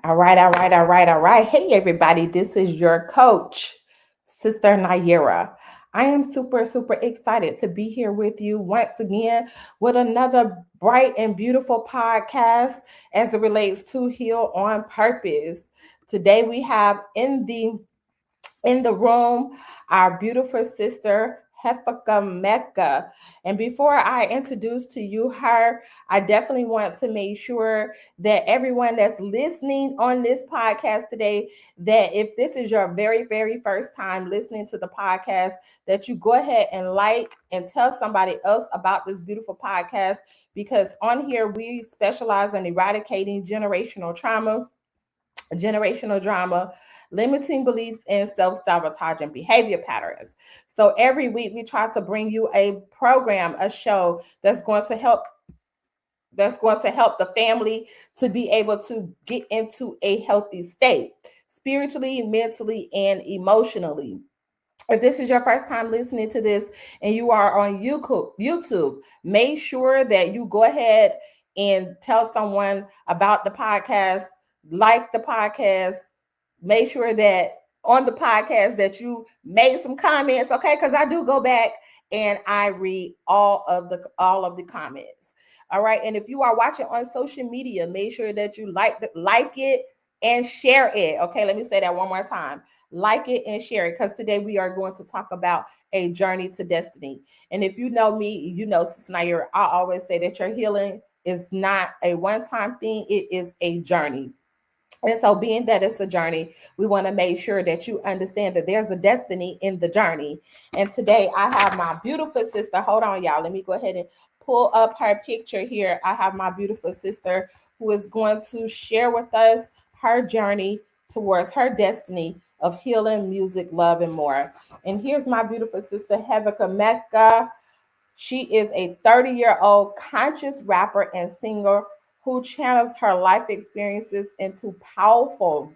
All right. Hey, everybody, this is your coach, Sister Nayera. I am super excited to be here with you once again with another bright and beautiful podcast as it relates to Heal on Purpose. Today, we have in the room our beautiful sister Hecava Mecca. And before I introduce to you her, I definitely want to make sure that everyone that's listening on this podcast today, that if this is your very first time listening to the podcast, that you go ahead and like and tell somebody else about this beautiful podcast, because on here we specialize in eradicating generational drama, limiting beliefs, and self-sabotaging behavior patterns. So every week we try to bring you a program, a show that's going to help the family to be able to get into a healthy state, spiritually, mentally, and emotionally. If this is your first time listening to this and you are on YouTube, make sure that you go ahead and tell someone about the podcast, like the podcast, make sure that on the podcast that you made some comments, okay? Because I do go back and I read all of the comments. All right. And if you are watching on social media, make sure that you like it and share it. Okay, let me say that one more time. Like it and share it, because today we are going to talk about a journey to destiny. And if you know me, you know, Sister Naira, I always say that your healing is not a one-time thing, it is a journey. And so, being that it's a journey, we want to make sure that you understand that there's a destiny in the journey. And today, I have my beautiful sister. Hold on, y'all. Let me go ahead and pull up her picture here. I have my beautiful sister who is going to share with us her journey towards her destiny of healing, music, love, and more. And here's my beautiful sister, Hecava Mecca. She is a 30-year-old conscious rapper and singer who channels her life experiences into powerful,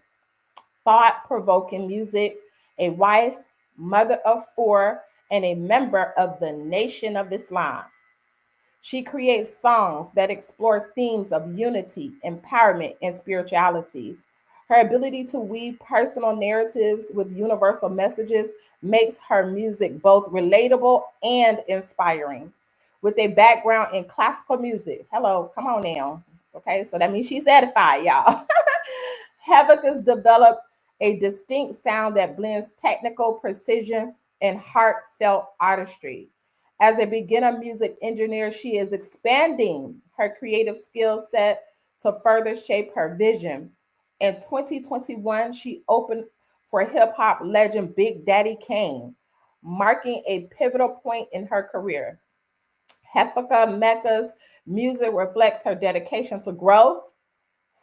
thought provoking music, a wife, mother of four, and a member of the Nation of Islam. She creates songs that explore themes of unity, empowerment, and spirituality. Her ability to weave personal narratives with universal messages makes her music both relatable and inspiring. With a background in classical music, hello, come on now. Okay, so that means she's edified, y'all. Havoc has developed a distinct sound that blends technical precision and heartfelt artistry. As a beginner music engineer, she is expanding her creative skill set to further shape her vision. In 2021, she opened for hip hop legend Big Daddy Kane, marking a pivotal point in her career. Hecava Mecca's music reflects her dedication to growth,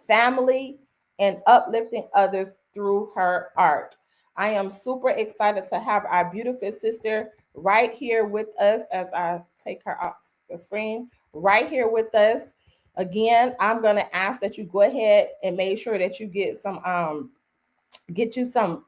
family, and uplifting others through her art. I am super excited to have our beautiful sister right here with us as I take her off the screen, right here with us. Again, I'm going to ask that you go ahead and make sure that you get you some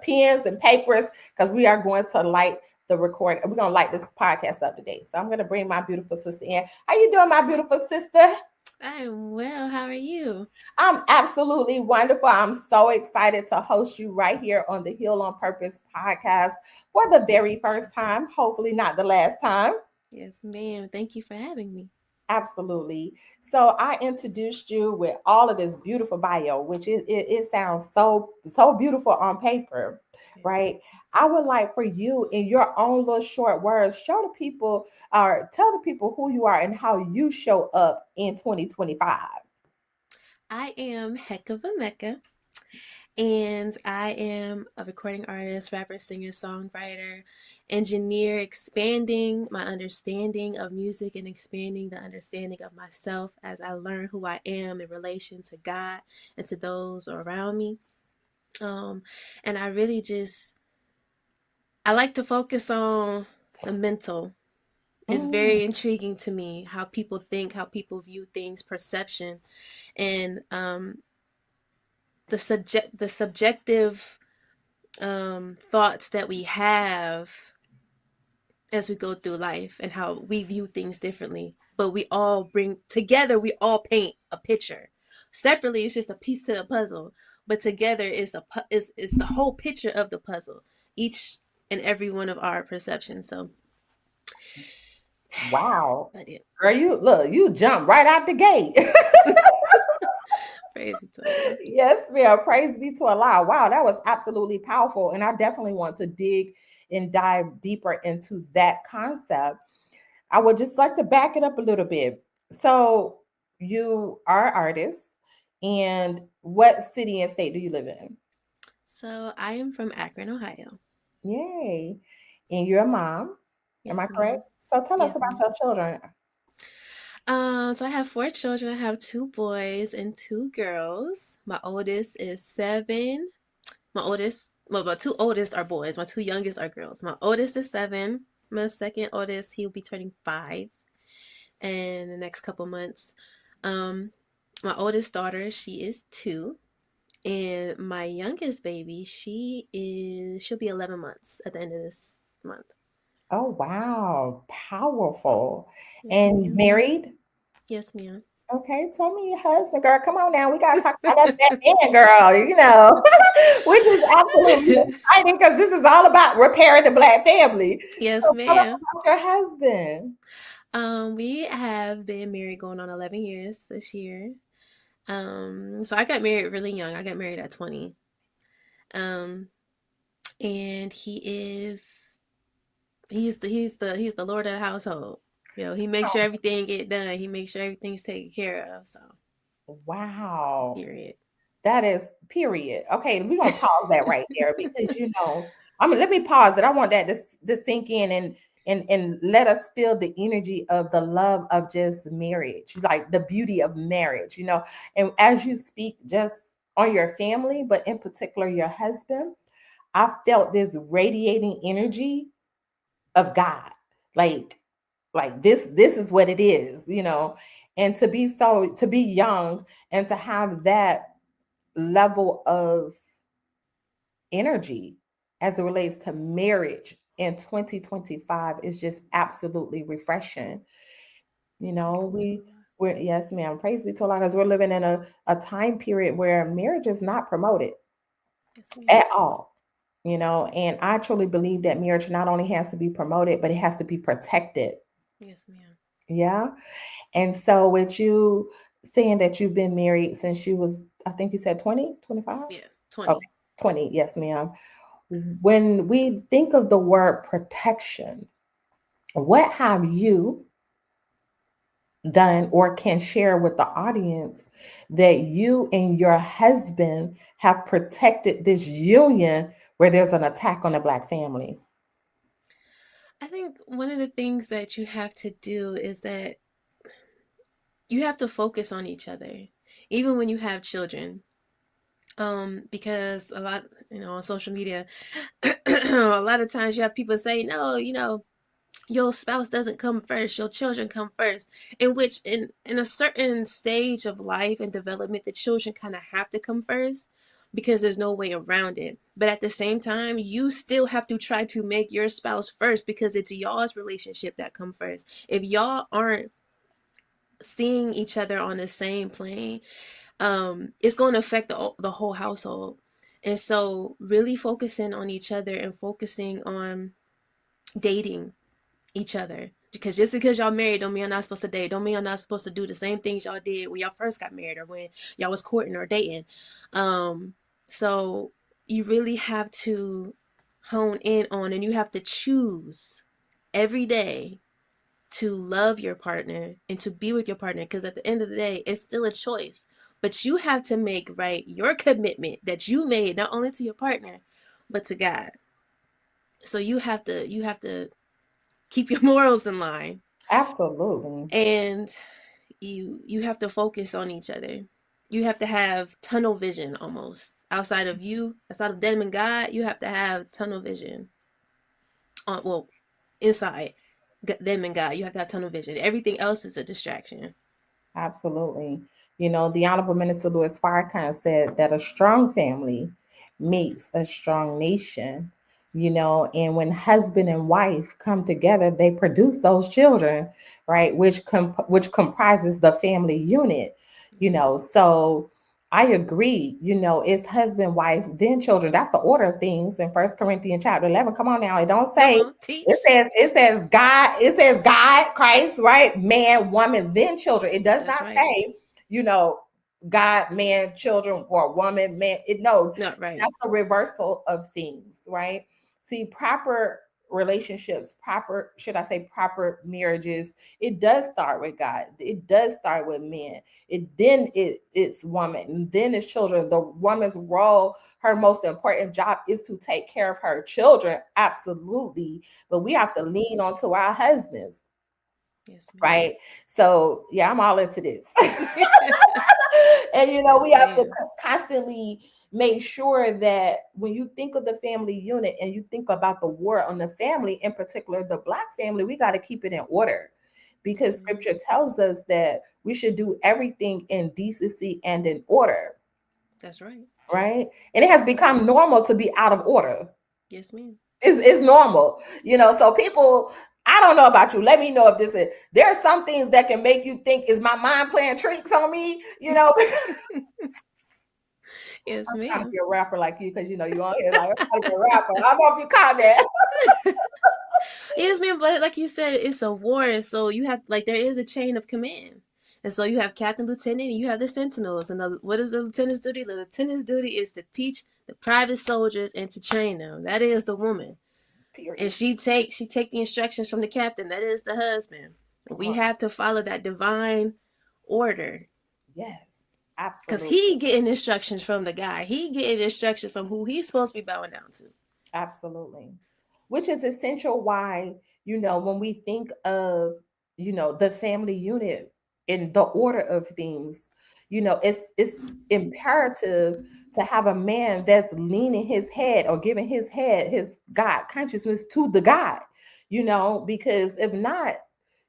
pens and papers, because we are going to light the record. We're going to light this podcast up today. So I'm going to bring my beautiful sister in. How you doing, my beautiful sister? I'm well. How are you? I'm absolutely wonderful. I'm so excited to host you right here on the Heal on Purpose podcast for the very first time, hopefully not the last time. Yes, ma'am. Thank you for having me. Absolutely. So I introduced you with all of this beautiful bio, which it sounds so beautiful on paper, Yes. right? I would like for you, in your own little short words, show the people or tell the people who you are and how you show up in 2025. I am Hecava Mecca, and I am a recording artist, rapper, singer, songwriter, engineer, expanding my understanding of music and expanding the understanding of myself as I learn who I am in relation to God and to those around me. Um, and I really just I like to focus on the mental. It's Mm, very intriguing to me how people think, how people view things, perception, and the subjective thoughts that we have as we go through life, and how we view things differently. But we all bring together, we all paint a picture. Separately, it's just a piece to the puzzle, but together is the whole picture of the puzzle. Each and every one of our perceptions. So, Wow. but yeah, Girl, you look, you jump right out the gate. praise be to Allah. Yes, ma'am. Praise be to Allah. Wow, that was absolutely powerful. And I definitely want to dig and dive deeper into that concept. I would just like to back it up a little bit. So, you are an artist, and what city and state do you live in? So I am from Akron, Ohio. Yay. And you're a mom. Am I Yes, correct? ma'am. So, tell us Yes, about ma'am. your children. So I have four children. I have two boys and two girls. My oldest is 7. My two oldest are boys. My two youngest are girls. My oldest is 7. My second oldest, he'll be turning 5 in the next couple months. Um, my oldest daughter, she is 2. And my youngest baby, she'll be 11 months at the end of this month. Oh, wow. Powerful. Yes, And ma'am. married? Yes, ma'am. Okay, tell me your husband, girl. Come on now. We gotta talk about that man, girl. Which is absolutely exciting because this is all about repairing the black family. Yes, So tell us ma'am. about your husband. We have been married going on 11 years this year. So I got married really young. I got married at 20. Um, and he's the Lord of the household. He makes sure everything get done. He makes sure everything's taken care of. So, Wow. period. That is period. Okay, we're gonna pause that right there because I mean, let me pause it. I want that to sink in and let us feel the energy of the love of just marriage, like the beauty of marriage. And as you speak just on your family, but in particular your husband, I felt this radiating energy of God. Like this is what it is. And to be young and to have that level of energy as it relates to marriage in 2025 is just absolutely refreshing. You know, we Alhamdulillah. we're yes, ma'am. Praise be to Allah, because we're living in a time period where marriage is not promoted Yes, ma'am. at all. And I truly believe that marriage not only has to be promoted, but it has to be protected. Yes, ma'am. Yeah. And so with you saying that you've been married since you was, I think you said 20, 25? Yes, Okay, 20. 20. Yes, ma'am. When we think of the word protection, what have you done or can share with the audience that you and your husband have protected this union where there's an attack on the Black family? I think one of the things that you have to do is that you have to focus on each other, even when you have children. Because a lot, on social media, a lot of times you have people say, no, your spouse doesn't come first, your children come first. In which, in a certain stage of life and development, the children kind of have to come first because there's no way around it. But at the same time, you still have to try to make your spouse first because it's y'all's relationship that come first. If y'all aren't seeing each other on the same plane, it's going to affect the whole household. And so really focusing on each other and focusing on dating each other, because just because y'all married don't mean y'all not supposed to date, don't mean y'all not supposed to do the same things y'all did when y'all first got married or when y'all was courting or dating. So you really have to hone in on, and you have to choose every day to love your partner and to be with your partner, because at the end of the day it's still a choice, but you have to make right your commitment that you made, not only to your partner but to God. So you have to keep your morals in line, Absolutely. and you have to focus on each other. You have to have tunnel vision, almost outside of them and God. You have to have tunnel vision on, well, inside them and God. You have to have tunnel vision. Everything else is a distraction. Absolutely. The Honorable Minister Louis Farrakhan said that a strong family makes a strong nation. And when husband and wife come together, they produce those children, right? Which comprises the family unit. So I agree, it's husband, wife, then children. That's the order of things in First Corinthians chapter 11. Come on now. It don't Come say, on, teach. it says God, Christ, right? Man, woman, then children. It does That's not right. say, you know, God, man, children, or woman, man. No, No, right. that's a reversal of things, right? See, proper relationships, proper, should I say, proper marriages, it does start with God. It does start with men. It's woman, and then it's children. The woman's role, her most important job, is to take care of her children, absolutely. But we have Yes, to ma'am. lean onto our husbands, Yes, ma'am. right? So yeah, I'm all into this. And we Yes, have to ma'am. constantly make sure that when you think of the family unit and you think about the war on the family, in particular the Black family, we got to keep it in order, because Yes, ma'am. scripture tells us that we should do everything in decency and in order, That's right. right? And it has become normal to be out of order. Yes, ma'am. It's normal, so people, I don't know about you, let me know if this is, there are some things that can make you think, is my mind playing tricks on me, Yes, I'm trying to ma'am. be a rapper like you, because you on here like, I'm trying to be a rapper. I don't know if you caught that. Yes, ma'am. But like you said, it's a war, and so you have like there is a chain of command, and so you have captain, lieutenant, and you have the sentinels. And what is the lieutenant's duty? The lieutenant's duty is to teach the private soldiers and to train them. That is the woman, and Period. she take the instructions from the captain. That is the husband. Come We on. have to follow that divine order. Yes, Cause absolutely. he getting instructions from the guy. He getting instructions from who he's supposed to be bowing down to. Absolutely. Which is essential why, when we think of, the family unit in the order of things, it's imperative to have a man that's leaning his head, or giving his head, his God consciousness, to the God, because if not,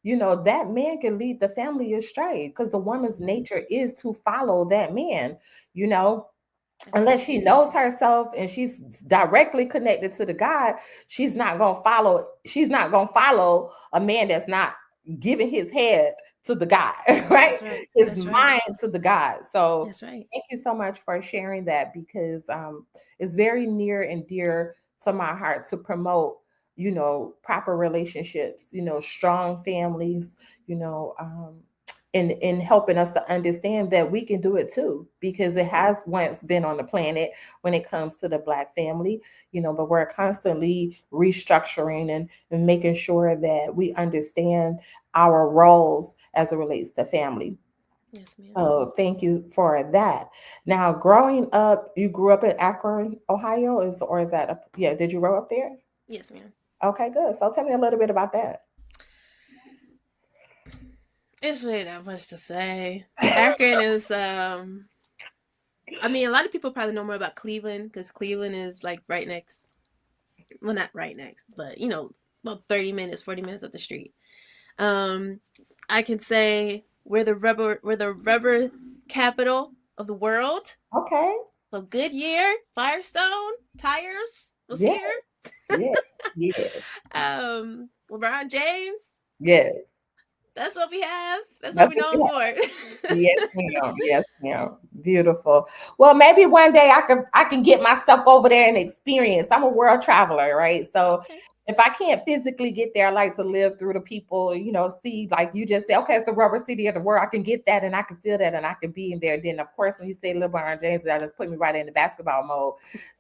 that man can lead the family astray, because the Yes, woman's ma'am. nature is to follow that man, you know unless she Absolutely. knows herself and she's directly connected to the God. She's not gonna follow a man that's not giving his head to the God, right? That's right. His That's right. mind to the God. So That's right. thank you so much for sharing that, because it's very near and dear to my heart to promote, proper relationships, strong families, you know um, in helping us to understand that we can do it too, because it Mm-hmm. has once been on the planet when it comes to the Black family, but we're constantly restructuring and making sure that we understand our roles as it relates to family. Yes, ma'am. So thank you for that. Now, growing up, you grew up in Akron, Ohio, is that yeah? Did you grow up there? Yes, ma'am. Okay, good. So tell me a little bit about that. It's really not much to say. Akron is I mean a lot of people probably know more about Cleveland because Cleveland is like right next, well not right next, but about 30 minutes, 40 minutes up the street. Um I can say we're the rubber capital of the world. Okay. So Goodyear, Firestone, tires was Yes. here. Yes. Yes. LeBron James, Yes. that's what we have. That's what That's we're what known you. for. Yes, ma'am. Yes, ma'am. Beautiful. Well, maybe one day I can get myself over there and experience. I'm a world traveler, right? So Okay. if I can't physically get there, I like to live through the people, see, like you just said, okay, it's the rubber city of the world. I can get that and I can feel that and I can be in there. Then of course when you say LeBron James, that just put me right in the basketball mode.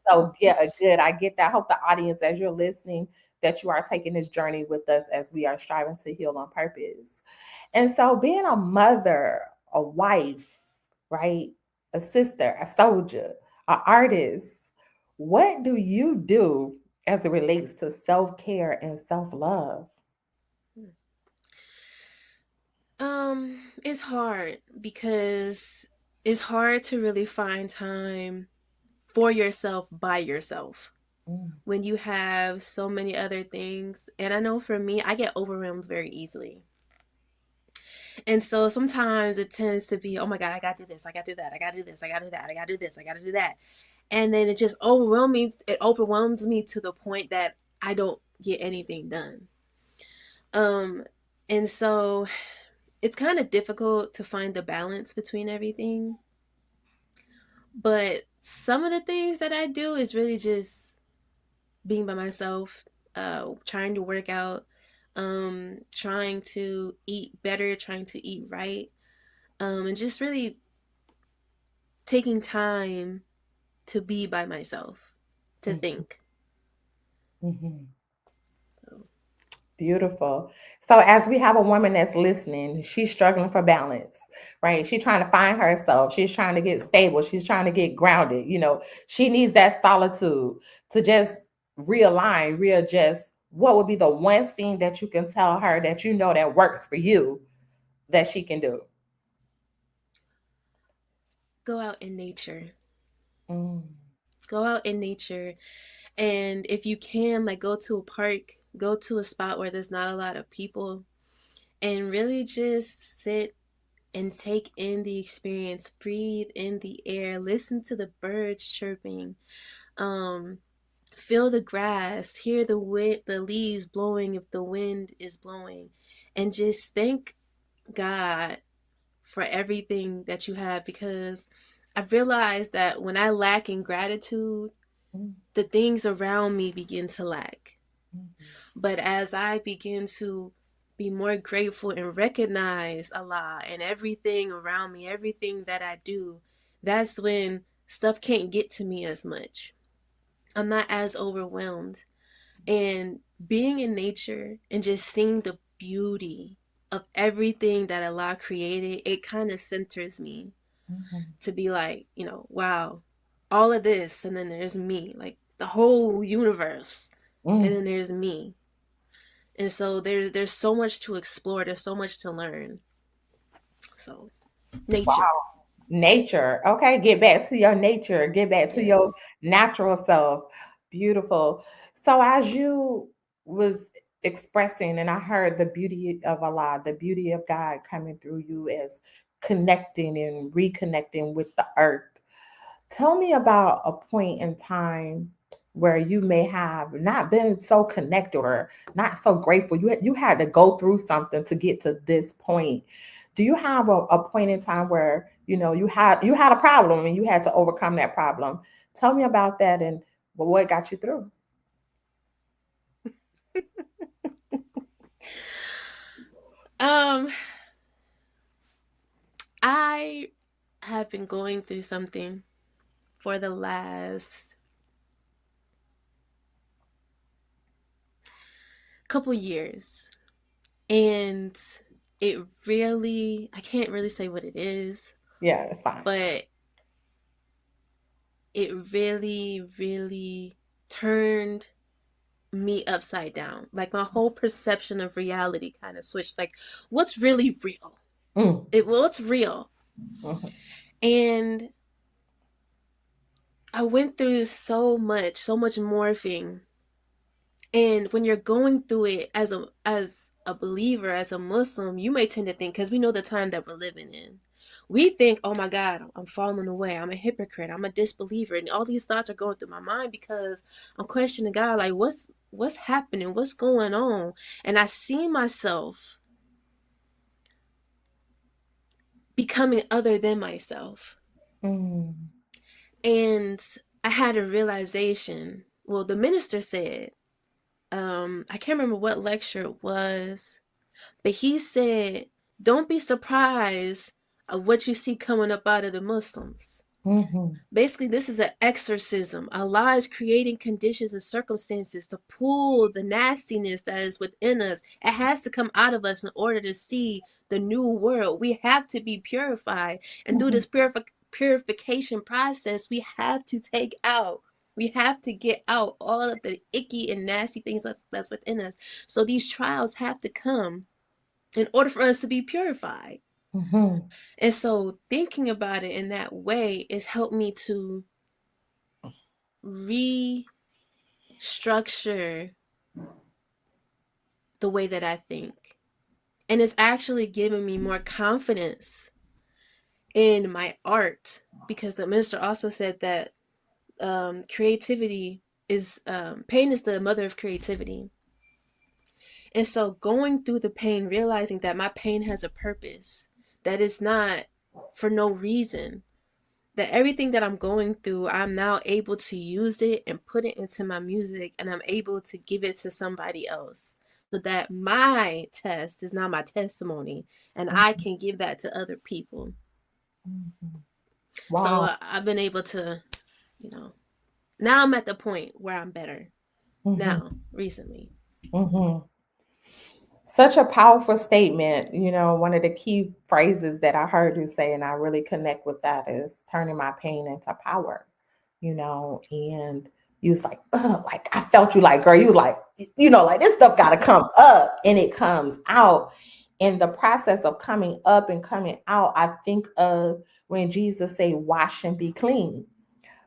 So yeah, good. I get that. I hope the audience, as you're listening, that you are taking this journey with us as we are striving to heal on purpose. And so, being a mother, a wife, right? A sister, a soldier, an artist, what do you do as it relates to self care and self love? It's hard because it's hard to really find time for yourself by yourself Mm, when you have so many other things. And I know for me, I get overwhelmed very easily. And so sometimes it tends to be, oh my God, I gotta do this, I gotta do that, I gotta do this, I gotta do that, I gotta do this, I gotta do that. And then it overwhelms me to the point that I don't get anything done. Um and so it's kind of difficult to find the balance between everything. But some of the things that I do is really just being by myself, trying to work out, trying to eat better, trying to eat right, and just really taking time to be by myself, to Mhm. think. Mhm. So, Beautiful. So, as we have a woman that's listening, she's struggling for balance, right? She's trying to find herself. She's trying to get stable. She's trying to get grounded. She needs that solitude to just realign, readjust. What would be the one thing that you can tell her that that works for you that she can do? go out in nature. Mm, Go out in nature. And if you can, like, go to a park, go to a spot where there's not a lot of people, and really just sit and take in the experience, breathe in the air, listen to the birds chirping, um, feel the grass, hear the wind, the leaves blowing if the wind is blowing, and just thank God for everything that you have, because I've realized that when I lack in gratitude, mm, the things around me begin to lack. mm, But as I begin to be more grateful and recognize Allah and everything around me, everything that I do, that's when stuff can't get to me as much. I'm not as overwhelmed. And being in nature and just seeing the beauty of everything that Allah created, it kind of centers me mhm, to be like, wow, all of this, and then there's me, like the whole universe, and mm. then there's me. And so there's so much to explore, there's so much to learn. So nature. Nature. Okay, get back to your nature, get back to your Yes. natural self. Beautiful. So as you was expressing, and I heard the beauty of Allah, the beauty of God coming through you as connecting and reconnecting with the earth. Tell me about a point in time where you may have not been so connected or not so grateful. You had to go through something to get to this point. Do you have a point in time where you had a problem and you had to overcome that problem? Tell me about that and what got you through. um I have been going through something for the last couple years, and it really, I can't really say what it is, Yeah, it's fine. but it really, really turned me upside down. Like my whole perception of reality kind of switched. Like, what's really real? Mm, What's real? mhm, And I went through so much morphing. And when you're going through it as a believer, as a Muslim, you may tend to think, because we know the time that we're living in, we think, oh my God, I'm falling away, I'm a hypocrite, I'm a disbeliever, and all these thoughts are going through my mind because I'm questioning God, like what's happening, what's going on, and I see myself becoming other than myself, mm, and I had a realization. Well, the minister said, I can't remember what lecture it was, but he said, don't be surprised of what you see coming up out of the Muslims. mhm, Basically, this is an exorcism. Allah is creating conditions and circumstances to pull the nastiness that is within us. It has to come out of us in order to see the new world. We have to be purified. And through mhm, this purification process, we have to get out all of the icky and nasty things that's within us. So these trials have to come in order for us to be purified. mhm, And so thinking about it in that way has helped me to restructure the way that I think. And it's actually given me more confidence in my art, because the minister also said that creativity is pain is the mother of creativity. And so going through the pain, realizing that my pain has a purpose, that it's not for no reason, that everything that I'm going through, I'm now able to use it and put it into my music, and I'm able to give it to somebody else so that my test is now my testimony and I can give that to other people. Mhm. So Wow. I've been able to, you know, now I'm at the point where I'm better Hmm. now, recently. Hmm. Such a powerful statement. One of the key phrases that I heard you say, and I really connect with that, is turning my pain into power. And you was like, ugh, like I felt you like, girl, you was like, like this stuff got to come up and it comes out. In the process of coming up and coming out, I think of when Jesus say, wash and be clean.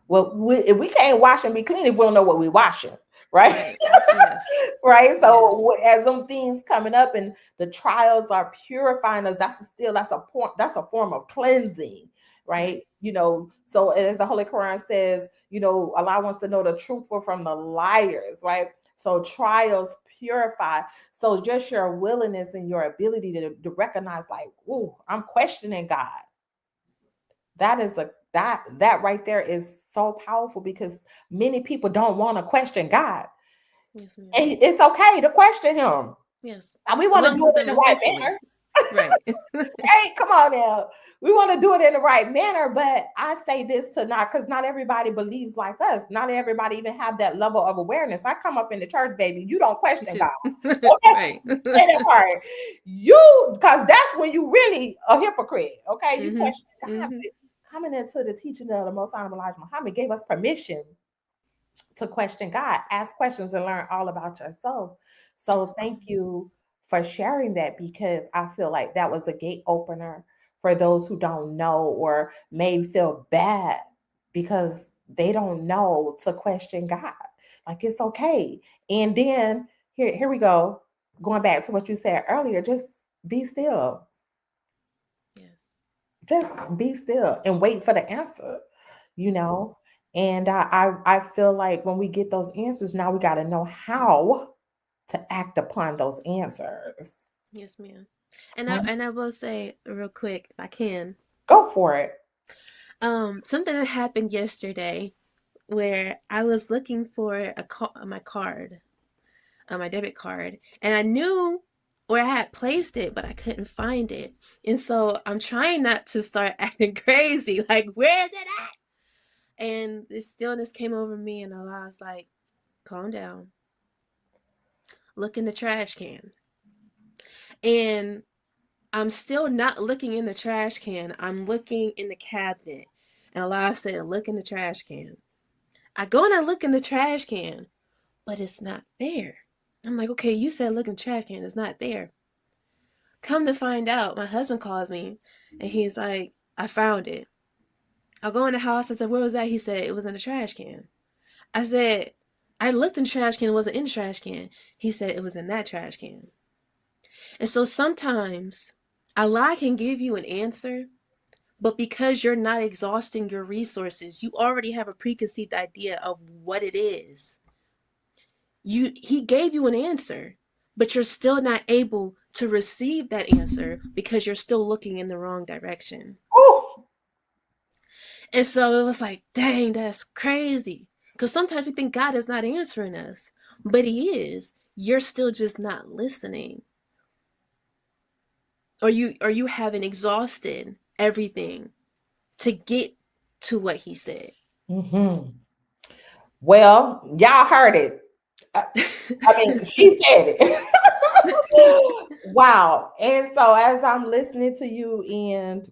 Well, if we can't wash and be clean if we don't know what we're washing, right? Right. Yes. Right. Yes. So as them things coming up and the trials are purifying us, that's a form of cleansing, right? Right. So as the Holy Quran says, Allah wants to know the truthful from the liars, right? So trials purify. So just your willingness and your ability to recognize, like, oh, I'm questioning God. That right there is so powerful, because many people don't want to question God. Yes, ma'am. And it's okay to question him. Yes. And we As want to long as do it's it done in the right respectfully. manner. Right. Hey, come on now. We want to do it in the right manner, but I say this to not, because not everybody believes like us. Not everybody even have that level of awareness. I come up in the church, baby. You don't Me question God. too. Okay, Right. say that part. You, because that's when you really a hypocrite. Okay, you Mhm. question God, Mhm. but coming into the teaching of the Most Honorable Elijah Muhammad gave us permission to question God, ask questions, and learn all about yourself. Yes, So thank ma'am. you for sharing that, because I feel like that was a gate opener for those who don't know or may feel bad because they don't know to question God. Like, it's okay. And then here we go. Going back to what you said earlier, just be still. Yes. Just be still and wait for the answer, you know. And I feel like when we get those answers, now we got to know how to act upon those answers. Yes, ma'am. And I Right? and I will say real quick, if I can, Go for it. something that happened yesterday where I was looking for my card, my debit card, and I knew where I had placed it, but I couldn't find it. And so I'm trying not to start acting crazy, like, where is it at? And this stillness came over me, and I was like, calm down, look in the trash can. And I'm still not looking in the trash can. I'm looking in the cabinet. And Allah said, look in the trash can. I go and I look in the trash can, but it's not there. I'm like, okay, you said look in the trash can. It's not there. Come to find out, my husband calls me and he's like, I found it. I go in the house. I said, where was that? He said, it was in the trash can. I said, I looked in the trash can. It wasn't in the trash can. He said, it was in that trash can. And so sometimes Allah can give you an answer, but because you're not exhausting your resources, you already have a preconceived idea of what it is. He gave you an answer, but you're still not able to receive that answer because you're still looking in the wrong direction. Oh, And so it was like, dang, that's crazy. Because sometimes we think God is not answering us, but He is. You're still just not listening, or you haven't exhausted everything to get to what He said. hmm. Well, y'all heard it. I, I mean, she said it. Wow. And so as I'm listening to you, and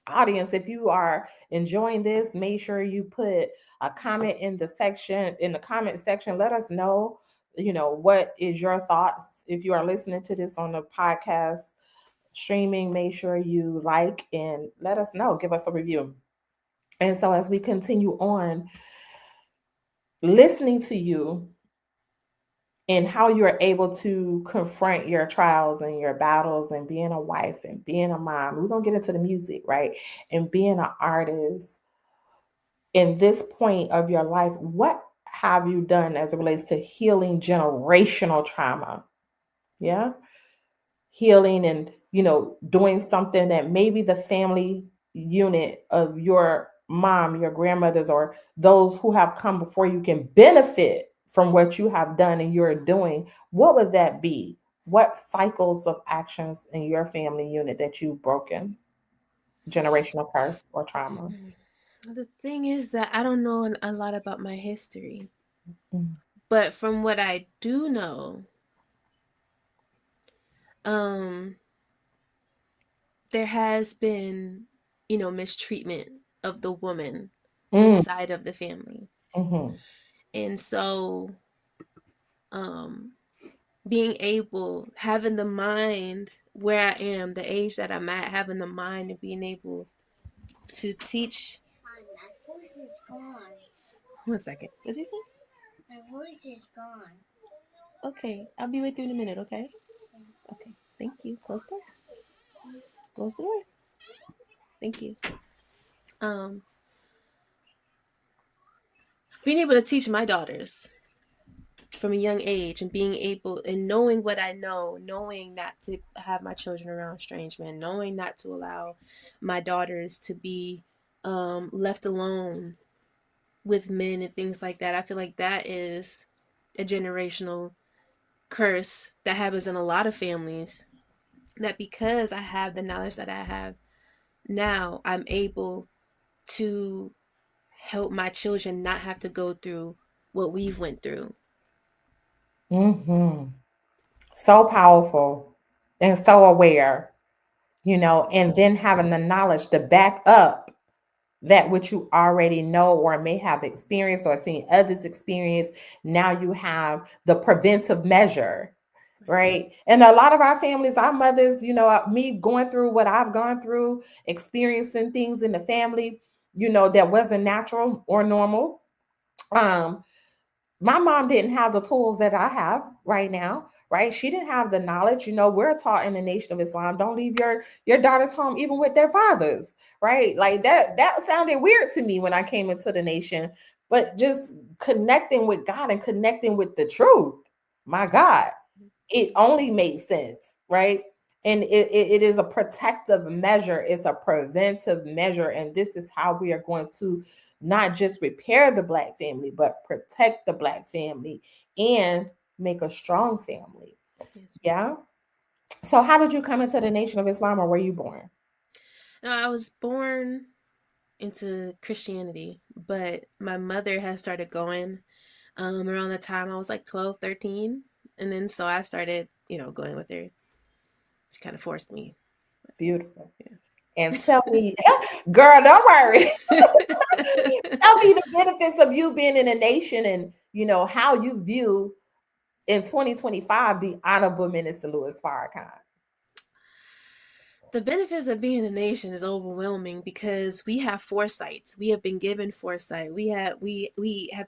audience, if you are enjoying this, make sure you put a comment in the comment section. Let us know, what is your thoughts. If you are listening to this on the podcast streaming, make sure you like and let us know. Give us a review. And so as we continue on listening to you and how you're able to confront your trials and your battles, and being a wife and being a mom, we're going to get into the music, right? And being an artist in this point of your life, what have you done as it relates to healing generational trauma? Yeah. Healing and, doing something that maybe the family unit of your mom, your grandmothers, or those who have come before you can benefit from what you have done and you're doing. What would that be? What cycles of actions in your family unit that you've broken? Generational curse or trauma? The thing is that I don't know a lot about my history, Mm. but from what I do know, um, there has been, mistreatment of the woman Mm. inside of the family. Mhm. And so, um, being able, having the mind where I am, the age that I'm at, having the mind and being able to teach. My voice is gone. 1 second. What did you say? My voice is gone. Okay, I'll be with you in a minute, okay? Okay, thank you. Close the door. Close the door. Thank you. Um, Being able to teach my daughters from a young age and being able and knowing what I know, knowing not to have my children around strange men, knowing not to allow my daughters to be left alone with men and things like that. I feel like that is a generational curse that happens in a lot of families. That because I have the knowledge that I have now, I'm able to help my children not have to go through what we've went through. Mhm. So powerful and so aware, and then having the knowledge to back up that which you already know or may have experienced or seen others experience. Now you have the preventive measure, right? And a lot of our families, our mothers, me going through what I've gone through, experiencing things in the family, that wasn't natural or normal. Um, my mom didn't have the tools that I have right now, right? She didn't have the knowledge. We're taught in the Nation of Islam, don't leave your daughters home even with their fathers, right? Like that sounded weird to me when I came into the nation, but just connecting with God and connecting with the truth. My God, it only made sense, right? And it is a protective measure, it's a preventive measure. And this is how we are going to not just repair the Black family, but protect the Black family and make a strong family. Yes, ma'am. Yeah. So, how did you come into the Nation of Islam, or were you born? No, I was born into Christianity, but my mother had started going around the time I was like 12, 13. And then so I started, going with her. She kind of forced me. Beautiful. Yeah. And tell me, girl, don't worry. Tell me the benefits of you being in a nation and, how you view in 2025 the Honorable Minister Louis Farrakhan. The benefits of being a nation is overwhelming because we have foresight. We have been given foresight. We have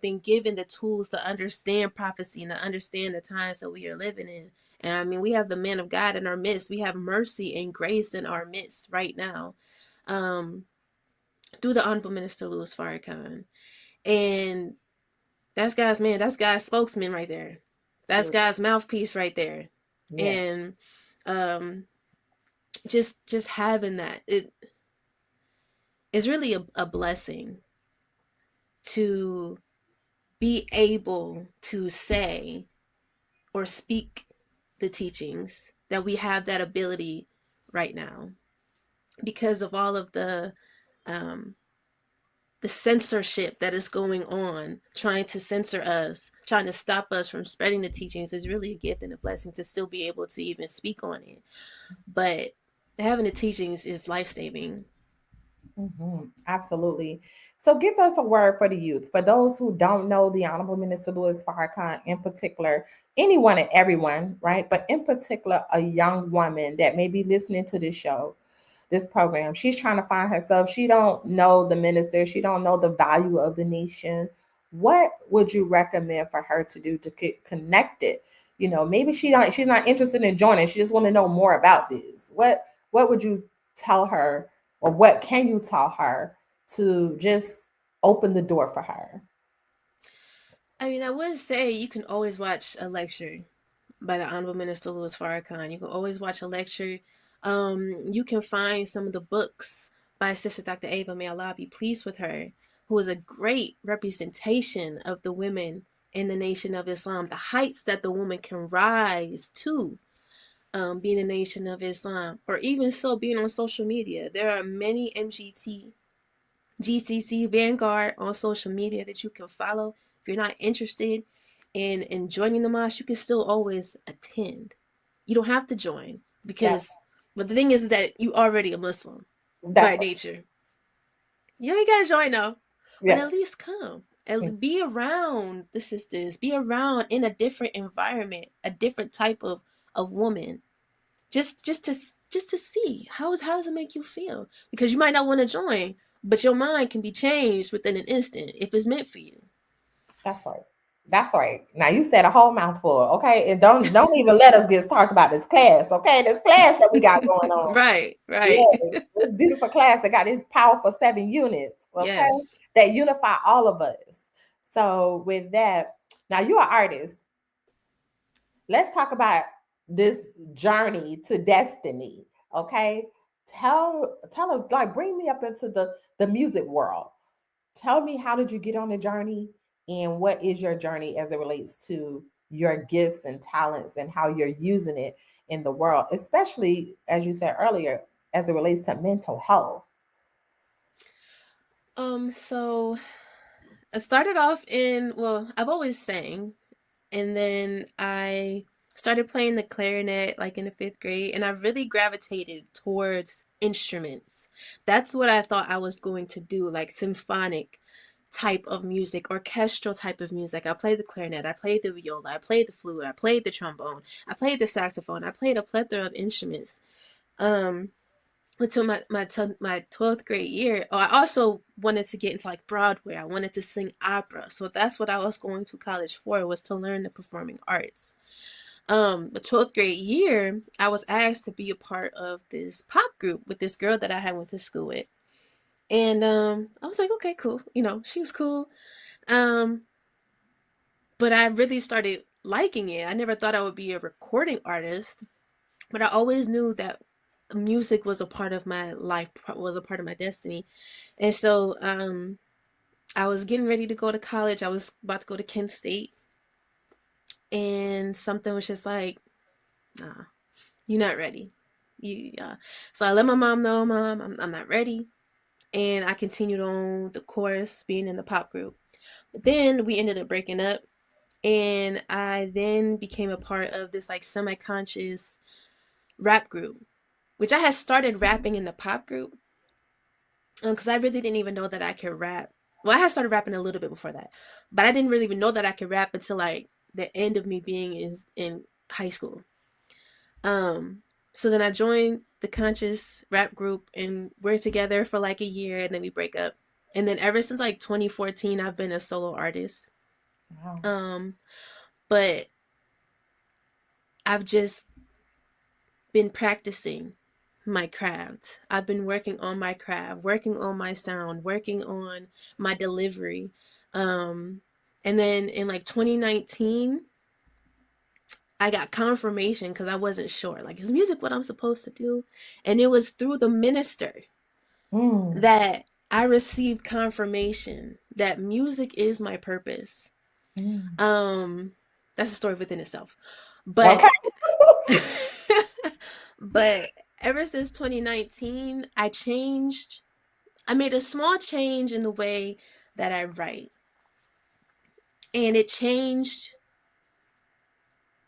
been given the tools to understand prophecy and to understand the times that we are living in. And I mean, we have the man of God in our midst. We have mercy and grace in our midst right now, um, through the Honorable Minister Louis Farrakhan. And that's God's man. That's God's spokesman right there. That's Beautiful. God's mouthpiece right there. Yeah. And um, just having that, it is really a blessing to be able to say or speak the teachings that we have that ability right now because of all of um, the censorship that is going on, trying to censor us, trying to stop us from spreading the teachings is really a gift and a blessing to still be able to even speak on it. But having the teachings is life saving. Absolutely. So, give us a word for the youth. For those who don't know the Honorable Minister Louis Farrakhan in particular, anyone and everyone, right? But in particular, a young woman that may be listening to this show, this program, she's trying to find herself. She don't know the minister. She don't know the value of the nation. What would you recommend for her to do to get connected? Maybe she's not interested in joining. She just want to know more about this. What would you tell her, or what can you tell her to just open the door for her? I mean, I would say you can always watch a lecture by the Honorable Minister Louis Farrakhan. You can always watch a lecture. You can find some of the books by Sister Dr. Ava, may Allah be pleased with her, who is a great representation of the women in the Nation of Islam, the heights that the woman can rise to, being a Nation of Islam, or even so being on social media. There are many MGT, GCC, Vanguard on social media that you can follow. If you're not interested in joining the mosque, you can still always attend. You don't have to join That because, but the thing is that you already a Muslim by that's right. nature. You ain't gotta join though, but Yeah. at least come Mm, and be around the sisters. Be around in a different environment, a different type of woman. Just to see how does it make you feel? Because you might not want to join, but your mind can be changed within an instant if it's meant for you. that's right. That's right. Now you said a whole mouthful, okay? And don't even let us get talk about this class, okay? This class that we got going on. Right, right. Yeah, this beautiful class that got these powerful 7 units, okay? Yes. That unify all of us. So with that, now you're an artist. Let's talk about this journey to destiny, okay? Tell us, like, bring me up into the music world. Tell me, how did you get on the journey, and what is your journey as it relates to your gifts and talents and how you're using it in the world, especially as you said earlier, as it relates to mental health. So I started off in, well, I've always sang, and then I started playing the clarinet like in the 5th grade, and I really gravitated towards instruments. That's what I thought I was going to do, like symphonic type of music, orchestral type of music. I played the clarinet, I played the viola, I played the flute, I played the trombone, I played the saxophone, I played a plethora of instruments. Um, until my 12th grade year. Oh, I also wanted to get into like Broadway. I wanted to sing opera. So that's what I was going to college for, was to learn the performing arts. The 12th grade year, I was asked to be a part of this pop group with this girl that I had went to school with. And I was like, okay, cool. You know, she was cool. Um, but I really started liking it. I never thought I would be a recording artist, but I always knew that music was a part of my life, was a part of my destiny. And so I was getting ready to go to college. I was about to go to Kent State, and something was just like, nah, you're not ready. So I let my mom know, Mom, I'm not ready. And I continued on the course, being in the pop group. But then we ended up breaking up, and I then became a part of this like semi conscious rap group, which I had started rapping in the pop group, because I really didn't even know that I could rap. Well, I had started rapping a little bit before that, but I didn't really even know that I could rap until like the end of me being in high school. Um, so then I joined the conscious rap group, and we're together for like a year, and then we break up. And then ever since like 2014, I've been a solo artist. Wow. Um, but I've just been practicing my craft. I've been working on my craft, working on my sound, working on my delivery. Um, and then in like 2019, I got confirmation because I wasn't sure. Like, is music what I'm supposed to do? And it was through the minister Mm, that I received confirmation that music is my purpose. mm. Um, that's a story within itself. Okay. But but ever since 2019, I made a small change in the way that I write. And it changed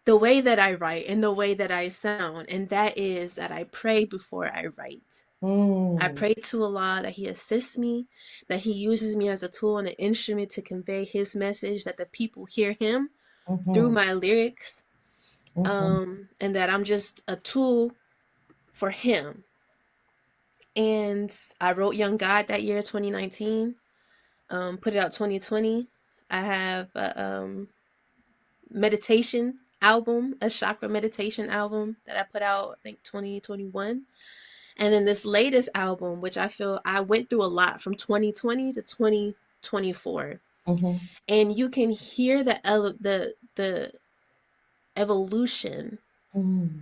the way that I write and the way that I sound. And that is that I pray before I write. I Mm, pray to Allah that He assists me, that He uses me as a tool and an instrument to convey His message, that the people hear Him through mhm, my lyrics, mhm, and that I'm just a tool for Him. And I wrote Young God that year, 2019, put it out 2020. I have a meditation album, a chakra meditation album that I put out, I think 2021. And then this latest album, which I feel I went through a lot from 2020 to 2024. mhm, And you can hear the evolution Mm-hmm.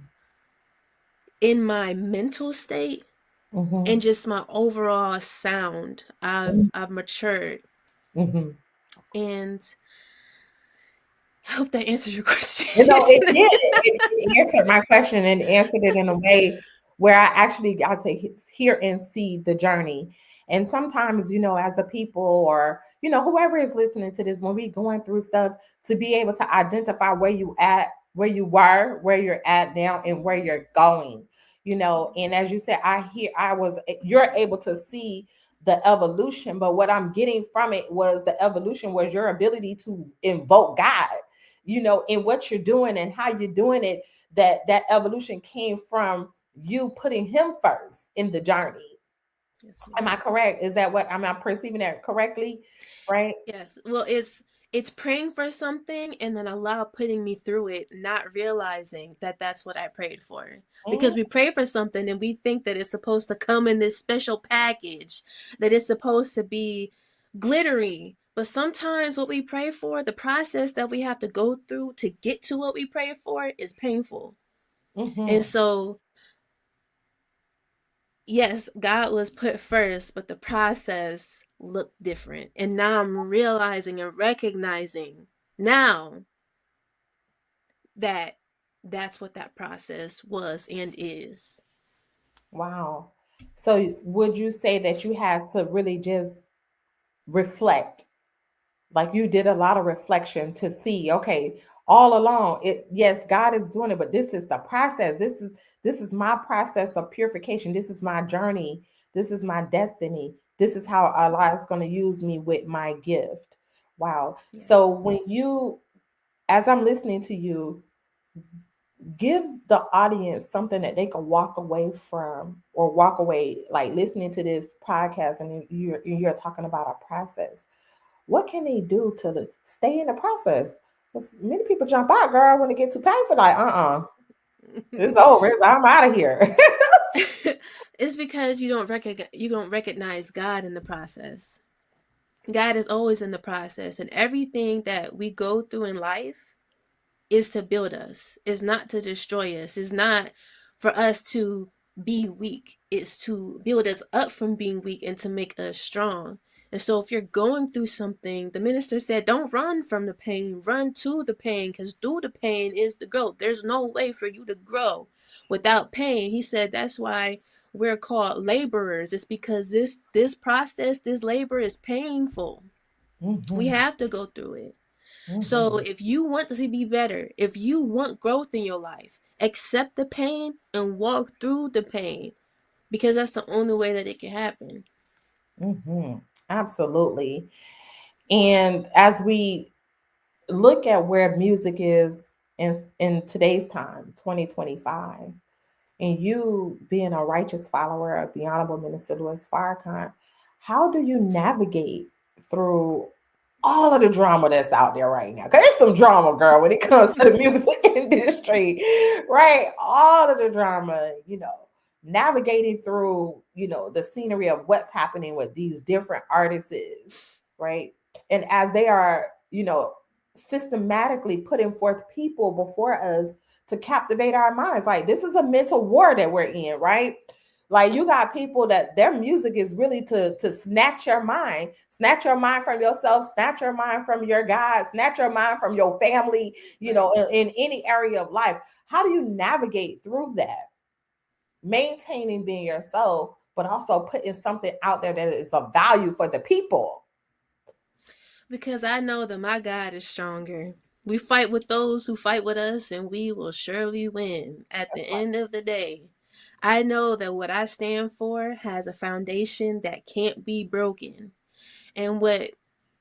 in my mental state and just my overall sound. I've matured, Mm-hmm. and I hope that answers your question. You know, it did. It answered my question and answered it in a way where I actually got to hear and see the journey. And sometimes, you know, as a people or, you know, whoever is listening to this, when we going through stuff, to be able to identify where you at, where you were, where you're at now, and where you're going, you know. And as you said, you're able to see the evolution, but what I'm getting from it was the evolution was your ability to invoke God, you know, in what you're doing and how you're doing it, that evolution came from you putting him first in the journey. Yes, Am ma'am. I correct? Is that what am I perceiving that correctly? Right? Yes. Well, it's praying for something and then Allah putting me through it, not realizing that that's what I prayed for. Because Mhm, we pray for something and we think that it's supposed to come in this special package, that it's supposed to be glittery. But sometimes what we pray for, the process that we have to go through to get to what we pray for is painful. And mhm. so, yes, God was put first, but the process looked different. And now I'm realizing and recognizing now that that's what that process was and is. Wow. So would you say that you had to really just reflect, like you did a lot of reflection to see, okay, all along it, yes, God is doing it, but this is the process. This is my process of purification. This is my journey. This is my destiny. This is how Allah is going to use me with my gift. Wow. So Yes. when you, as I'm listening to you, give the audience something that they can walk away from, or walk away like listening to this podcast, and you're talking about a process. What can they do to stay in the process? Because many people jump out, girl, when it gets too painful. Like, it's over. I'm out of here. It's because you don't recognize God in the process. God is always in the process, and everything that we go through in life is to build us. It's not to destroy us. It's not for us to be weak. It's to build us up from being weak and to make us strong. And so if you're going through something, the minister said, don't run from the pain, run to the pain, because through the pain is the growth. There's no way for you to grow without pain. He said that's why we're called laborers. It's because this process, this labor is painful. We Hmm. have to go through it. So Hmm. if you want to be better, if you want growth in your life, accept the pain and walk through the pain, because that's the only way that it can happen. Hmm. Absolutely. And as we look at where music is in today's time, 2025, and you being a righteous follower of the Honorable Minister Louis Farrakhan, how do you navigate through all of the drama that's out there right now? Because it's some drama, girl, when it comes to the music industry, right? All of the drama, you know, navigating through, you know, the scenery of what's happening with these different artists, right? And as they are, you know, systematically putting forth people before us to captivate our minds. Like, this is a mental war that we're in, right? Like, you got people that their music is really to snatch your mind from yourself, snatch your mind from your God, snatch your mind from your family, you Right. know, in any area of life. How do you navigate through that? Maintaining being yourself, but also putting something out there that is of value for the people. Because I know that my God is stronger. We fight with those who fight with us, and we will surely win at the That's end of the day. I know that what I stand for has a foundation that can't be broken. And what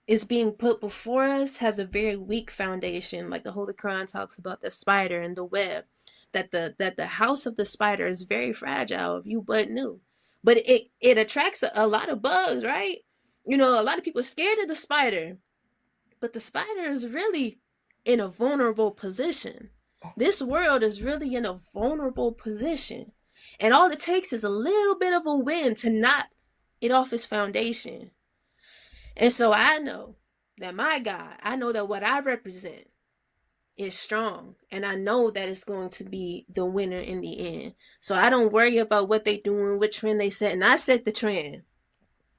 is being put before us has a very weak foundation, like the Holy Quran talks about the spider and the web, that the house of the spider is very fragile if you but knew. But it attracts a lot of bugs, right? You know, a lot of people are scared of the spider, but the spider is really in a vulnerable position. that's This world is really in a vulnerable position. And all it takes is a little bit of a wind to knock it off its foundation. And so I know that my God, I know that what I represent is strong, and I know that it's going to be the winner in the end. So I don't worry about what they doing, what trend they set, and I set the trend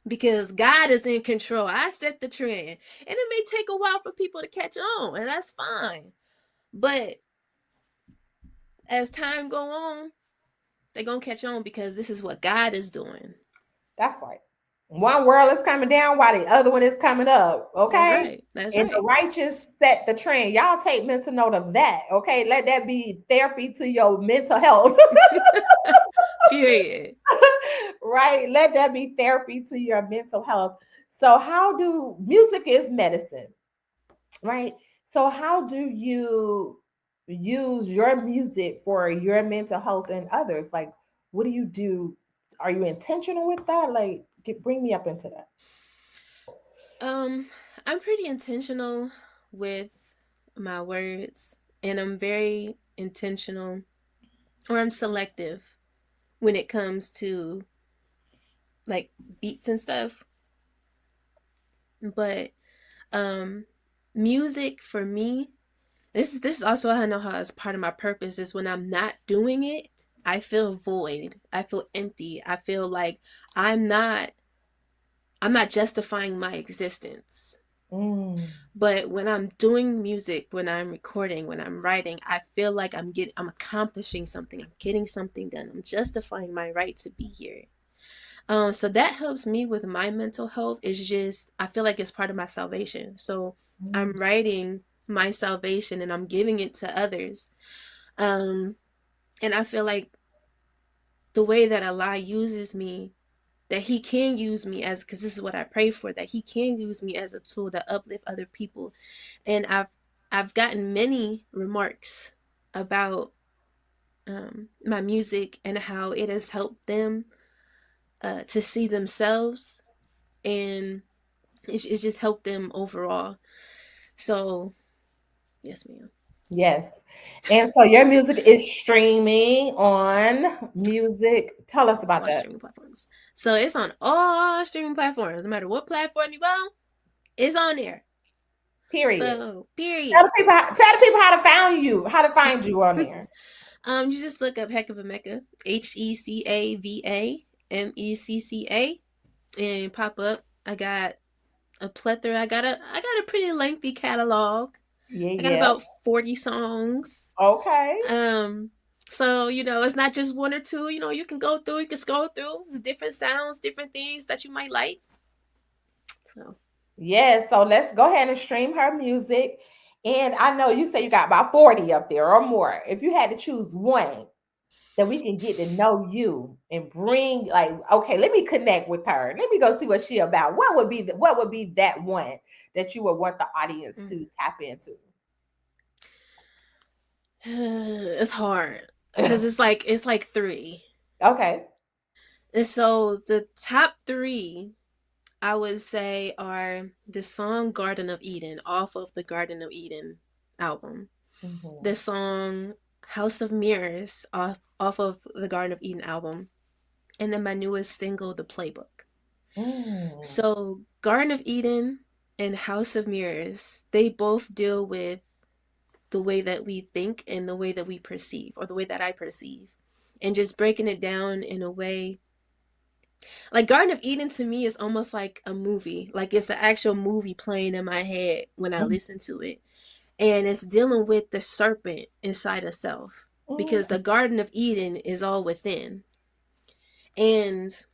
because God is in control. I set the trend, and it may take a while for people to catch on, and that's fine. But as time go on, they're gonna catch on because this is what God is doing. That's right. One world is coming down while the other one is coming up. That's Okay. right. That's And the right. righteous set the trend. Y'all take mental note of that. Okay. Let that be therapy to your mental health. Period. Right. Let that be therapy to your mental health. So, how do music is medicine, right? So, how do you use your music for your mental health and others? Like, what do you do? Are you intentional with that? Like, bring me up into that. Um, I'm pretty intentional with my words, and I'm very intentional, or I'm selective when it comes to like beats and stuff. But um, music for me, this is also how I know how it's part of my purpose is when I'm not doing it, I feel void. I feel empty. I feel like I'm not I'm not justifying my existence. Mm, But when I'm doing music, when I'm recording, when I'm writing, I feel like I'm accomplishing something. I'm getting something done. I'm justifying my right to be here. So that helps me with my mental health. It's just I feel like it's part of my salvation. So I'm mm. writing my salvation and I'm giving it to others. Um, and I feel like the way that Allah uses me, that He can use me as, because this is what I pray for, that He can use me as a tool to uplift other people. And I've gotten many remarks about my music and how it has helped them to see themselves, and it's just helped them overall. So yes, ma'am. Yes. And so your music is streaming on music. Tell us about All that. streaming platforms. So it's on all streaming platforms. No matter what platform you on, it's on there. Period. So Tell period. the people how to find you on there. You just look up Hecava Mecca, HeCavamecca, and pop up. I got a plethora. I got a pretty lengthy catalog. Yeah, I got yeah. about 40 songs. Okay. Um, so it's not just one or two. You can go through. You can scroll through. There's different sounds, different things that you might like. So Yeah, so let's go ahead and stream her music. And I know you say you got about 40 up there or more. If you had to choose one that we can get to know you and bring, like, okay, let me connect with her. Let me go see what she about. What would be that one that you would want the audience to tap into? it's hard because it's like three. Okay. And so the top three I would say are the song Garden of Eden off of the Garden of Eden album. The Mhm. song House of Mirrors off of the Garden of Eden album. And then my newest single, The Playbook. Mm. So Garden of Eden and House of Mirrors, they both deal with the way that we think and the way that we perceive, or the way that I perceive. And just breaking it down in a way like Garden of Eden to me is almost like a movie. Like it's an actual movie playing in my head when I Mm. listen to it. And it's dealing with the serpent inside of self. Because the Mm. Garden of Eden is all within. And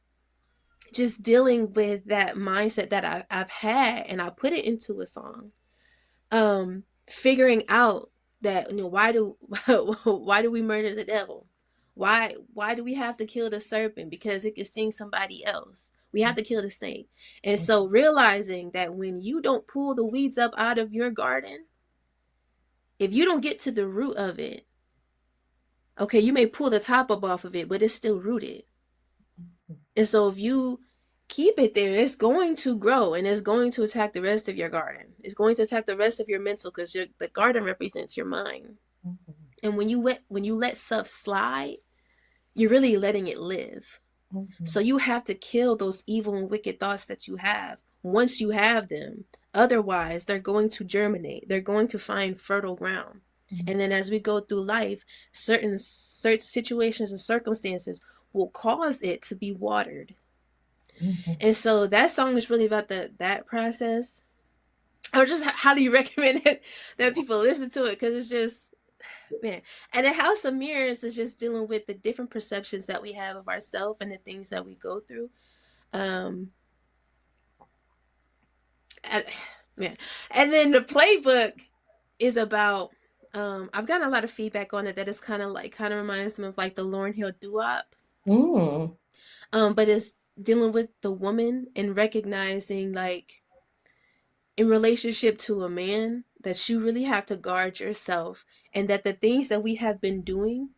just dealing with that mindset that I've had, and I put it into a song. Figuring out that why do we murder the devil? Why do we have to kill the serpent? Because it could sting somebody else. We have to kill the snake. And so realizing that when you don't pull the weeds up out of your garden, if you don't get to the root of it, okay, you may pull the top up off of it, but it's still rooted. And so if you keep it there, it's going to grow and it's going to attack the rest of your garden. It's going to attack the rest of your mental because the garden represents your mind. Mhm. And when you let stuff slide, you're really letting it live. So Mhm. you have to kill those evil and wicked thoughts that you have once you have them. Otherwise, they're going to germinate. They're going to find fertile ground. And then as we go through life, certain situations and circumstances will cause it to be watered. Mhm. And so that song is really about that process. I would just highly recommend it that people listen to it, because it's just, man. And the House of Mirrors is just dealing with the different perceptions that we have of ourselves and the things that we go through. Um, and, man, and then the playbook is about. I've gotten a lot of feedback on it that it's kind of reminds me of like the Lauryn Hill doo-wop. Mm. But it's dealing with the woman and recognizing, like, in relationship to a man, that you really have to guard yourself, and that the things that we have been doing